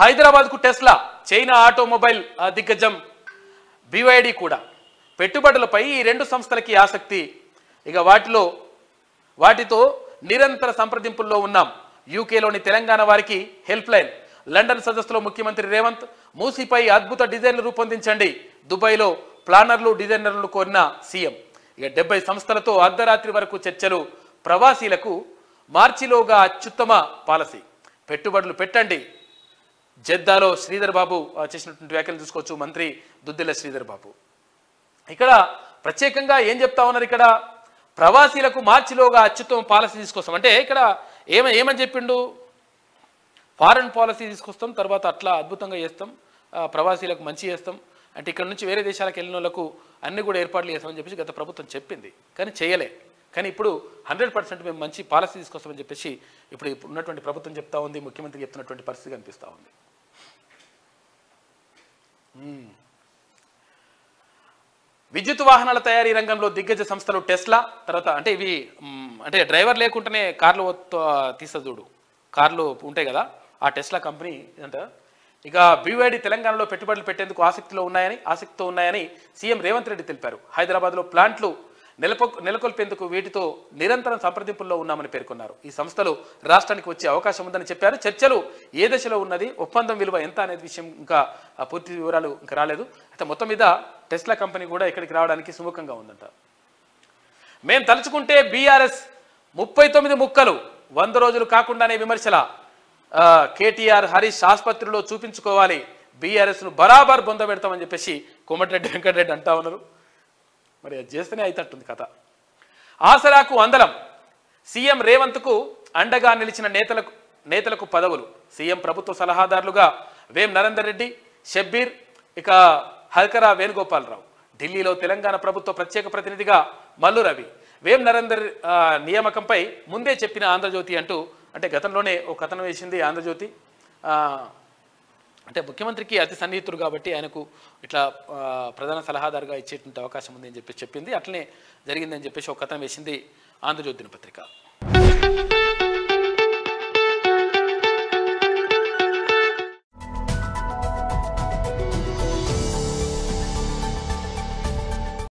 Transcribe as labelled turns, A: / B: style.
A: హైదరాబాద్కు Tesla, China automobile దిగ్గజం BYD కూడా. పెట్టుబడులపై ఈ రెండు సంస్థలకి ఆసక్తి. ఇక వాటితో నిరంతర సంప్రదింపుల్లో ఉన్నాం. యూకేలోని తెలంగాణ వారికి హెల్ప్ లైన్. లండన్ సదస్సులో ముఖ్యమంత్రి రేవంత్, మూసీపై అద్భుత డిజైన్లు రూపొందించండి. దుబాయ్లో ప్లానర్లు, డిజైనర్లు కోరిన సీఎం. ఇక 70 సంస్థలతో అర్ధరాత్రి వరకు చర్చలు. ప్రవాసీలకు మార్చిలోగా అత్యుత్తమ పాలసీ. పెట్టుబడులు పెట్టండి. జెద్దాలో శ్రీధర్ బాబు చేసినటువంటి వ్యాఖ్యలు చూసుకోవచ్చు. మంత్రి దుద్దిల్ల శ్రీధర్ బాబు ఇక్కడ ప్రత్యేకంగా ఏం చెప్తా ఉన్నారు? ఇక్కడ ప్రవాసీలకు మార్చిలోగా అత్యుత్తమ పాలసీ తీసుకొస్తాం అంటే ఇక్కడ ఏమని చెప్పిండు? ఫారెన్ పాలసీ తీసుకొస్తాం, తర్వాత అట్లా అద్భుతంగా చేస్తాం, ప్రవాసీలకు మంచి చేస్తాం అంటే ఇక్కడ నుంచి వేరే దేశాలకు వెళ్ళిన వాళ్ళకు అన్ని కూడా ఏర్పాట్లు చేస్తామని చెప్పేసి గత ప్రభుత్వం చెప్పింది, కానీ చేయలే. కానీ ఇప్పుడు 100% మేము మంచి పాలసీ తీసుకొస్తామని చెప్పేసి ఇప్పుడు ఉన్నటువంటి ప్రభుత్వం చెప్తా ఉంది, ముఖ్యమంత్రి చెప్తున్నటువంటి పరిస్థితి కనిపిస్తూ ఉంది. విద్యుత్ వాహనాల తయారీ రంగంలో దిగ్గజ సంస్థలు టెస్లా, తర్వాత అంటే ఇవి అంటే డ్రైవర్ లేకుండానే కార్లు తీస్తా చూడు, కార్లు ఉంటాయి కదా, ఆ టెస్లా కంపెనీ ఇదంట. ఇక BYD తెలంగాణలో పెట్టుబడులు పెట్టేందుకు ఆసక్తితో ఉన్నాయని సీఎం రేవంత్ రెడ్డి తెలిపారు. హైదరాబాద్లో ప్లాంట్లు నెలకొల్పేందుకు వీటితో నిరంతరం సంప్రదింపుల్లో ఉన్నామని పేర్కొన్నారు. ఈ సంస్థలు రాష్ట్రానికి వచ్చే అవకాశం ఉందని చెప్పారు. చర్చలు ఏ దశలో ఉన్నది, ఒప్పందం విలువ ఎంత అనేది విషయం ఇంకా పూర్తి వివరాలు ఇంకా రాలేదు. అయితే మొత్తం మీద టెస్లా కంపెనీ కూడా ఇక్కడికి రావడానికి సుముఖంగా ఉందంట. మేం తలుచుకుంటే బీఆర్ఎస్ 39 ముక్కలు, 100 రోజులు కాకుండానే విమర్శల. కేటీఆర్, హరీష్ ఆసుపత్రిలో చూపించుకోవాలి, బీఆర్ఎస్ను బరాబర్ బొంద పెడతామని చెప్పేసి కోమటిరెడ్డి వెంకటరెడ్డి అంటా ఉన్నారు. మరి అది చేస్తేనే అయితట్టుంది కథ. ఆసరాకు అందలం. సీఎం రేవంత్కు అండగా నిలిచిన నేతలకు పదవులు. సీఎం ప్రభుత్వ సలహాదారులుగా వేం నరేందర్ రెడ్డి, షబ్బీర్, ఇక హల్కరా వేణుగోపాలరావు. ఢిల్లీలో తెలంగాణ ప్రభుత్వ ప్రత్యేక ప్రతినిధిగా మల్లు రవి. వేం నరేందర్ నియామకంపై ముందే చెప్పిన ఆంధ్రజ్యోతి అంటూ అంటే గతంలోనే ఒక కథనం వేసింది ఆంధ్రజ్యోతి. అంటే ముఖ్యమంత్రికి అతి సన్నిహితుడు కాబట్టి ఆయనకు ఇట్లా ప్రధాన సలహాదారుగా ఇచ్చేటువంటి అవకాశం ఉంది అని చెప్పి చెప్పింది. అట్లనే జరిగిందని చెప్పేసి ఒక కథనం వేసింది ఆంధ్రజ్యోతి దినపత్రిక.